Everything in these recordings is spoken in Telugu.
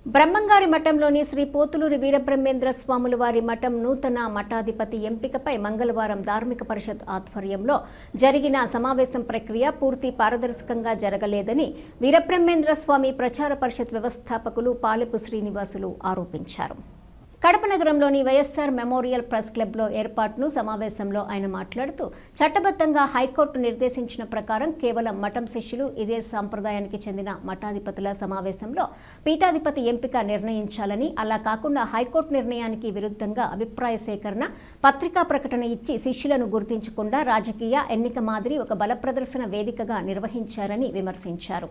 బ్రహ్మంగారి మఠంలోని శ్రీ పోతులూరి వీరబ్రహ్మేంద్ర స్వాముల వారి మఠం నూతన మఠాధిపతి ఎంపికపై మంగళవారం ధార్మిక పరిషత్ ఆధ్వర్యంలో జరిగిన సమావేశం ప్రక్రియ పూర్తి పారదర్శకంగా జరగలేదని వీరబ్రహ్మేంద్ర స్వామి ప్రచార పరిషత్ వ్యవస్థాపకులు పాలెపు శ్రీనివాసులు ఆరోపించారు. కడప నగరంలోని వైఎస్ఆర్ మెమోరియల్ ప్రెస్ క్లబ్లో ఏర్పాటును సమావేశంలో ఆయన మాట్లాడుతూ చట్టబద్ధంగా హైకోర్టు నిర్దేశించిన ప్రకారం కేవలం మఠం శిష్యులు ఇదే సంప్రదాయానికి చెందిన మఠాధిపతుల సమావేశంలో పీఠాధిపతి ఎంపిక నిర్ణయించాలని, అలా కాకుండా హైకోర్టు నిర్ణయానికి విరుద్ధంగా అభిప్రాయ సేకరణ పత్రికా ప్రకటన ఇచ్చి శిష్యులను గుర్తించకుండా రాజకీయ ఎన్నిక మాదిరి ఒక బల ప్రదర్శన వేదికగా నిర్వహించారని విమర్శించారు.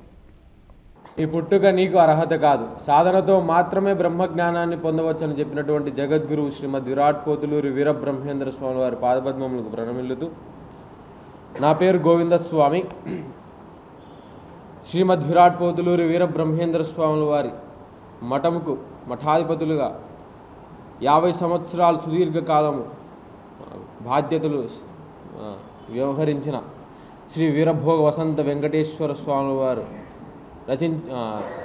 ఈ పుట్టుక నీకు అర్హత కాదు, సాధనతో మాత్రమే బ్రహ్మజ్ఞానాన్ని పొందవచ్చని చెప్పినటువంటి జగద్గురు శ్రీమద్ విరాట్ పోతులూరి వీరబ్రహ్మేంద్ర స్వామి వారి పాదపద్మములకు ప్రణమిల్లుతూ, నా పేరు గోవిందస్వామి. శ్రీమద్ విరాట్ పోతులూరి వీరబ్రహ్మేంద్ర స్వాముల వారి మఠముకు మఠాధిపతులుగా 50 సంవత్సరాలు సుదీర్ఘకాలము బాధ్యతలు వ్యవహరించిన శ్రీ వీరభోగ వసంత వెంకటేశ్వర స్వాముల వారు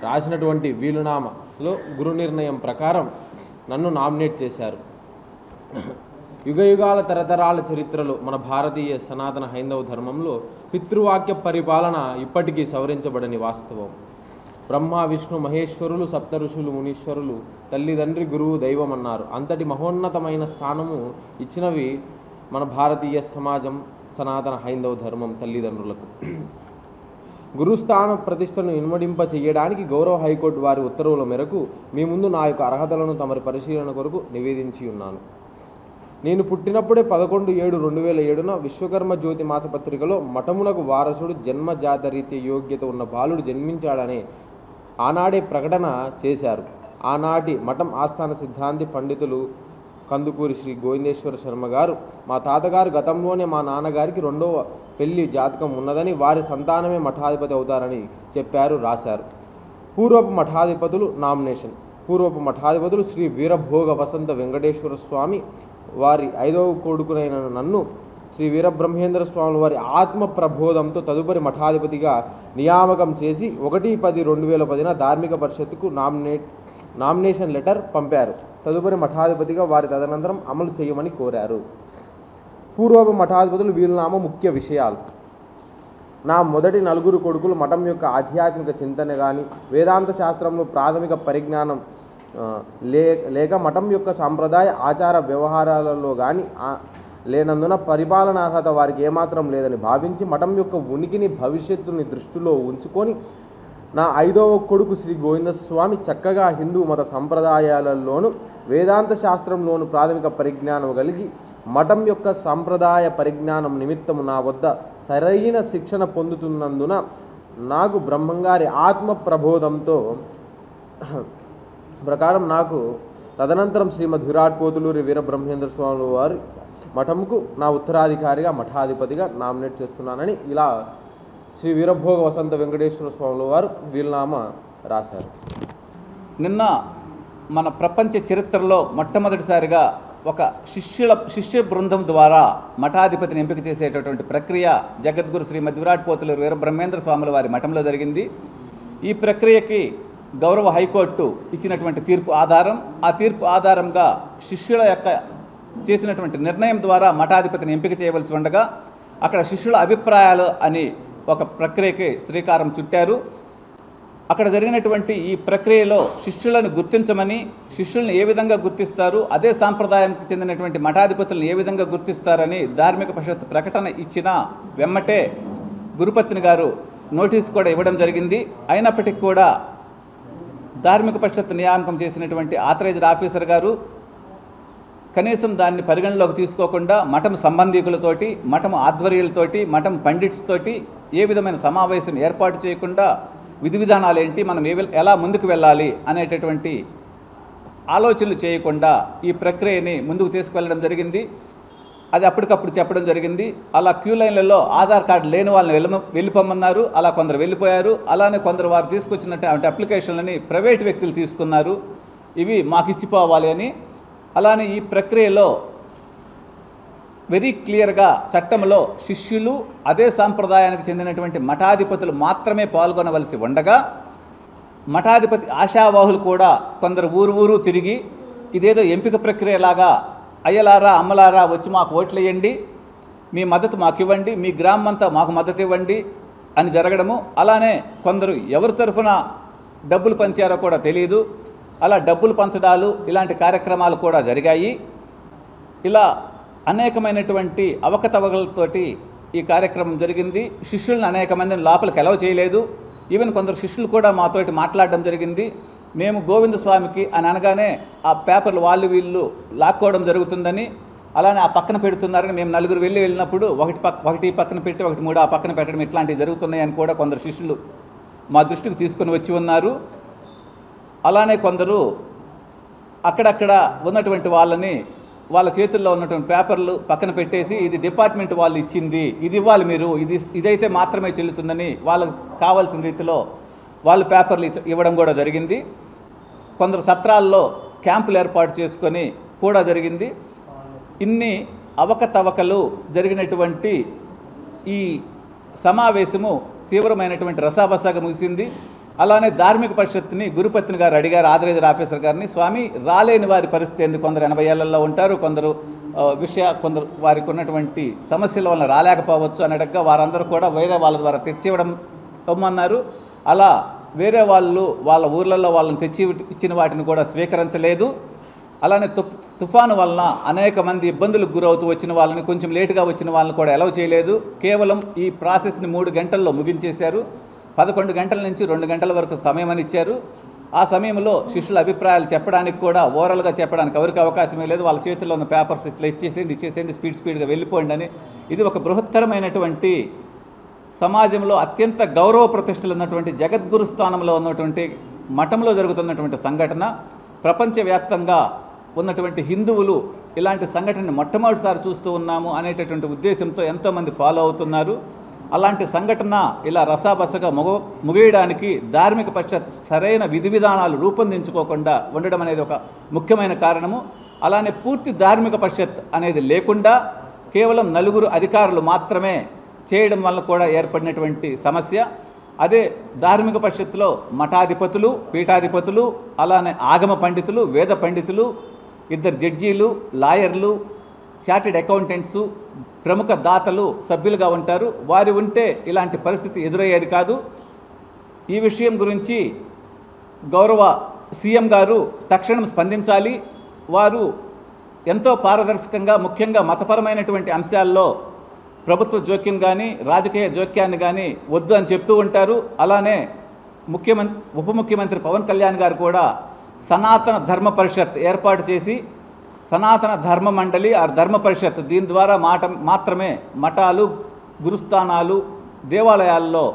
రాసినటువంటి వీలునామాలో గురు నిర్ణయం ప్రకారం నన్ను నామినేట్ చేశారు. యుగయుగాల తరతరాల చరిత్రలో మన భారతీయ సనాతన హైందవ ధర్మంలో పితృవాక్య పరిపాలన ఇప్పటికీ సవరించబడని వాస్తవం. బ్రహ్మ విష్ణు మహేశ్వరులు, సప్త ఋషులు, మునీశ్వరులు తల్లిదండ్రి గురువు దైవం అన్నారు. అంతటి మహోన్నతమైన స్థానము ఇచ్చినవి మన భారతీయ సమాజం, సనాతన హైందవ ధర్మం తల్లిదండ్రులకు. గురుస్థాన ప్రతిష్టను ఇనుమడింప చేయడానికి గౌరవ హైకోర్టు వారి ఉత్తర్వుల మేరకు మీ ముందు నా యొక్క అర్హతలను తమరి పరిశీలన కొరకు నివేదించి ఉన్నాను. నేను పుట్టినప్పుడే 11/7/2007 విశ్వకర్మ జ్యోతి మాసపత్రికలో మఠమునకు వారసుడు జన్మజాతరీత్య యోగ్యత ఉన్న బాలుడు జన్మించాడనే ఆనాడే ప్రకటన చేశారు. ఆనాటి మఠం ఆస్థాన సిద్ధాంతి పండితులు కందుకూరి శ్రీ గోవిందేశ్వర శర్మ గారు, మా తాతగారు గతంలోనే మా నాన్నగారికి 2వ పెళ్లి జాతకం ఉన్నదని, వారి సంతానమే మఠాధిపతి అవుతారని చెప్పారు, రాశారు. పూర్వపు మఠాధిపతులు నామినేషన్. పూర్వపు మఠాధిపతులు శ్రీ వీరభోగ వసంత వెంకటేశ్వర స్వామి వారి 5వ కొడుకునైన నన్ను శ్రీ వీరబ్రహ్మేంద్ర స్వామి వారి ఆత్మ ప్రబోధంతో తదుపరి మఠాధిపతిగా నియామకం చేసి 1/10/2010 ధార్మిక పరిషత్తుకు నామినేషన్ లెటర్ పంపారు. తదుపరి మఠాధిపతిగా వారి తదనంతరం అమలు చేయమని కోరారు. పూర్వపు మఠాధిపతులు వీలునామా ముఖ్య విషయాలు. నా మొదటి 4 కొడుకులు మఠం యొక్క ఆధ్యాత్మిక చింతన కానీ, వేదాంత శాస్త్రంలో ప్రాథమిక పరిజ్ఞానం లేక మఠం యొక్క సాంప్రదాయ ఆచార వ్యవహారాలలో కానీ లేనందున పరిపాలన అర్హత వారికి ఏమాత్రం లేదని భావించి మఠం యొక్క ఉనికిని భవిష్యత్తుని దృష్టిలో ఉంచుకొని నా 5వ కొడుకు శ్రీ గోవిందస్వామి చక్కగా హిందూ మత సంప్రదాయాలలోను వేదాంత శాస్త్రంలోను ప్రాథమిక పరిజ్ఞానం కలిగి మఠం యొక్క సంప్రదాయ పరిజ్ఞానం నిమిత్తము నా వద్ద సరైన శిక్షణ పొందుతున్నందున నాకు బ్రహ్మంగారి ఆత్మ ప్రబోధంతో ప్రకారం నాకు తదనంతరం శ్రీమద్ విరాట్ పోతులూరి వీరబ్రహ్మేంద్ర స్వామి వారి మఠంకు నా ఉత్తరాధికారిగా మఠాధిపతిగా నామినేట్ చేస్తున్నానని ఇలా శ్రీ వీరభోగ వసంత వెంకటేశ్వర స్వాముల వారు వీలునామా రాశారు. నిన్న మన ప్రపంచ చరిత్రలో మొట్టమొదటిసారిగా ఒక శిష్య బృందం ద్వారా మఠాధిపతిని ఎంపిక చేసేటటువంటి ప్రక్రియ జగద్గురు శ్రీమద్ విరాట్ పోతులూరి వీరబ్రహ్మేంద్ర స్వాముల వారి మఠంలో జరిగింది. ఈ ప్రక్రియకి గౌరవ హైకోర్టు ఇచ్చినటువంటి తీర్పు ఆధారం, ఆ తీర్పు ఆధారంగా శిష్యుల యొక్క చేసినటువంటి నిర్ణయం ద్వారా మఠాధిపతిని ఎంపిక చేయవలసి ఉండగా అక్కడ శిష్యుల అభిప్రాయాలు అని ఒక ప్రక్రియకి శ్రీకారం చుట్టారు. అక్కడ జరిగినటువంటి ఈ ప్రక్రియలో శిష్యులను గుర్తించమని, శిష్యులను ఏ విధంగా గుర్తిస్తారు, అదే సాంప్రదాయంకి చెందినటువంటి మఠాధిపతులను ఏ విధంగా గుర్తిస్తారని ధార్మిక పరిషత్ ప్రకటన ఇచ్చిన వెమ్మటే గురుపత్ని గారు నోటీసు కూడా ఇవ్వడం జరిగింది. అయినప్పటికీ కూడా ధార్మిక పరిషత్ నియామకం చేసినటువంటి ఆథరైజ్డ్ ఆఫీసర్ గారు కనీసం దాన్ని పరిగణలోకి తీసుకోకుండా మఠం సంబంధికులతోటి, మఠం ఆధ్వర్యులతోటి, మఠం పండిట్స్ తోటి ఏ విధమైన సమావేశం ఏర్పాటు చేయకుండా విధి విధానాలు ఏంటి, మనం ఎలా ముందుకు వెళ్ళాలి అనేటటువంటి ఆలోచనలు చేయకుండా ఈ ప్రక్రియని ముందుకు తీసుకువెళ్ళడం జరిగింది. అది అప్పటికప్పుడు చెప్పడం జరిగింది. అలా క్యూ లైన్లలో ఆధార్ కార్డు లేని వాళ్ళని వెళ్ళిపోమన్నారు. అలా కొందరు వెళ్ళిపోయారు. అలానే కొందరు వారు తీసుకొచ్చినటువంటి అప్లికేషన్లని ప్రైవేట్ వ్యక్తులు తీసుకున్నారు, ఇవి మాకు ఇచ్చిపోవాలి అని. అలానే ఈ ప్రక్రియలో వెరీ క్లియర్గా చట్టంలో శిష్యులు అదే సాంప్రదాయానికి చెందినటువంటి మఠాధిపతులు మాత్రమే పాల్గొనవలసి ఉండగా మఠాధిపతి ఆశావాహులు కూడా కొందరు ఊరు తిరిగి ఇదేదో ఎంపిక ప్రక్రియలాగా అయ్యలారా అమ్మలారా వచ్చి మాకు ఓట్లు వేయండి, మీ మద్దతు మాకు ఇవ్వండి, మీ గ్రామం అంతా మాకు మద్దతు ఇవ్వండి అని జరగడము. అలానే కొందరు ఎవరి తరఫున డబ్బులు పంచారో కూడా తెలియదు, అలా డబ్బులు పంచడాలు ఇలాంటి కార్యక్రమాలు కూడా జరిగాయి. ఇలా అనేకమైనటువంటి అవకతవకలతోటి ఈ కార్యక్రమం జరిగింది. శిష్యులను అనేక మందిని లోపలికి అలౌ చేయలేదు. ఈవెన్ కొందరు శిష్యులు కూడా మాతోటి మాట్లాడడం జరిగింది. మేము గోవింద స్వామికి అని అనగానే ఆ పేపర్లు వాళ్ళు వీళ్ళు లాక్కోవడం జరుగుతుందని, అలానే ఆ పక్కన పెడుతున్నారని మేము నలుగురు వెళ్ళినప్పుడు ఒకటి పక్కన పెట్టి ఒకటి మూడు ఆ పక్కన పెట్టడం ఇట్లాంటివి జరుగుతున్నాయని కూడా కొందరు శిష్యులు మా దృష్టికి తీసుకొని వచ్చి ఉన్నారు. అలానే కొందరు అక్కడక్కడ ఉన్నటువంటి వాళ్ళ చేతుల్లో ఉన్నటువంటి పేపర్లు పక్కన పెట్టేసి ఇది డిపార్ట్మెంట్ వాళ్ళు ఇచ్చింది, ఇది ఇవ్వాలి మీరు, ఇదైతే మాత్రమే చెల్లుతుందని వాళ్ళకు కావాల్సిన రీతిలో వాళ్ళు పేపర్లు ఇవ్వడం కూడా జరిగింది. కొందరు సత్రాల్లో క్యాంపులు ఏర్పాటు చేసుకొని కూడా జరిగింది. ఇన్ని అవకతవకలు జరిగినటువంటి ఈ సమావేశము తీవ్రమైనటువంటి రసాబసాగా ముగిసింది. అలానే ధార్మిక పరిషత్ని గురుపత్ని గారు అడిగారు, ఆథరైజర్ ఆఫీసర్ గారిని, స్వామి రాలేని వారి పరిస్థితి ఏంది? కొందరు 80 ఏళ్లలో ఉంటారు, కొందరు కొందరు వారికి ఉన్నటువంటి సమస్యల వల్ల రాలేకపోవచ్చు అని అడగగా వారందరూ కూడా వేరే వాళ్ళ ద్వారా తెచ్చివ్వడం ఇవ్వమన్నారు. అలా వేరే వాళ్ళు వాళ్ళ ఊర్లలో వాళ్ళని తెచ్చి ఇచ్చిన వాటిని కూడా స్వీకరించలేదు. అలానే తుఫాను వలన అనేక మంది ఇబ్బందులకు గురవుతూ వచ్చిన వాళ్ళని, కొంచెం లేటుగా వచ్చిన వాళ్ళని కూడా అలౌ చేయలేదు. కేవలం ఈ ప్రాసెస్ని 3 గంటల్లో ముగించేశారు. 11 గంటల నుంచి 2 గంటల వరకు సమయం అని ఇచ్చారు. ఆ సమయంలో శిష్యుల అభిప్రాయాలు చెప్పడానికి కూడా ఓరల్గా చెప్పడానికి ఎవరికి అవకాశమే లేదు. వాళ్ళ చేతుల్లో ఉన్న పేపర్స్ ఇట్లా ఇచ్చేసేయండి స్పీడ్గా వెళ్ళిపోండి అని. ఇది ఒక బృహత్తరమైనటువంటి సమాజంలో అత్యంత గౌరవ ప్రతిష్టలు ఉన్నటువంటి జగద్గురు స్థానంలో ఉన్నటువంటి మఠంలో జరుగుతున్నటువంటి సంఘటన. ప్రపంచవ్యాప్తంగా ఉన్నటువంటి హిందువులు ఇలాంటి సంఘటనని మొట్టమొదటిసారి చూస్తూ ఉన్నాము అనేటటువంటి ఉద్దేశంతో ఎంతోమంది ఫాలో అవుతున్నారు. అలాంటి సంఘటన ఇలా రసాబసగా ముగియడానికి ధార్మిక పరిషత్ సరైన విధి విధానాలు రూపొందించుకోకుండా ఉండడం అనేది ఒక ముఖ్యమైన కారణము. అలానే పూర్తి ధార్మిక పరిషత్ అనేది లేకుండా కేవలం 4 అధికారులు మాత్రమే చేయడం వల్ల కూడా ఏర్పడినటువంటి సమస్య. అదే ధార్మిక పరిషత్తులో మఠాధిపతులు, పీఠాధిపతులు, అలానే ఆగమ పండితులు, వేద పండితులు, 2 జడ్జీలు, లాయర్లు, చార్టెడ్ అకౌంటెంట్సు, ప్రముఖ దాతలు సభ్యులుగా ఉంటారు. వారు ఉంటే ఇలాంటి పరిస్థితి ఎదురయ్యేది కాదు. ఈ విషయం గురించి గౌరవ సీఎం గారు తక్షణం స్పందించాలి. వారు ఎంతో పారదర్శకంగా ముఖ్యంగా మతపరమైనటువంటి అంశాల్లో ప్రభుత్వ జోక్యం కానీ రాజకీయ జోక్యాన్ని కానీ వద్దు అని చెప్తూ ఉంటారు. అలానే ఉప ముఖ్యమంత్రి పవన్ కళ్యాణ్ గారు కూడా సనాతన ధర్మ పరిషత్ ఏర్పాటు చేసి సనాతన ధర్మ మండలి ఆ ధర్మ పరిషత్ దీని ద్వారా మాత్రమే మఠాలు, గురుస్థానాలు, దేవాలయాల్లో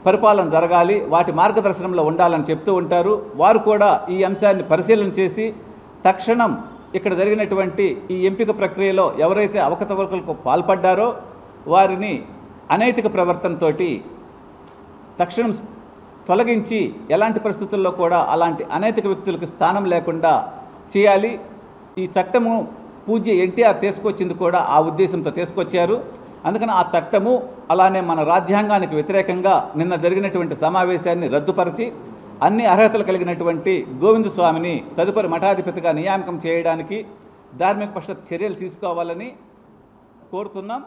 పరిపాలన జరగాలి, వాటి మార్గదర్శనంలో ఉండాలని చెప్తూ ఉంటారు. వారు కూడా ఈ అంశాన్ని పరిశీలన చేసి తక్షణం ఇక్కడ జరిగినటువంటి ఈ ఎంపిక ప్రక్రియలో ఎవరైతే అవకతవకలకు పాల్పడ్డారో వారిని అనైతిక ప్రవర్తనతోటి తక్షణం తొలగించి ఎలాంటి పరిస్థితుల్లో కూడా అలాంటి అనైతిక వ్యక్తులకు స్థానం లేకుండా చేయాలి. ఈ చట్టము పూజ్య ఎన్టీఆర్ తీసుకొచ్చింది కూడా ఆ ఉద్దేశంతో తీసుకొచ్చారు. అందుకని ఆ చట్టము అలానే మన రాజ్యాంగానికి వ్యతిరేకంగా నిన్న జరిగినటువంటి సమావేశాన్ని రద్దుపరిచి అన్ని అర్హతలు కలిగినటువంటి గోవింద స్వామిని తదుపరి మఠాధిపతిగా నియామకం చేయడానికి ధార్మిక పరిషత్ చర్యలు తీసుకోవాలని కోరుతున్నాం.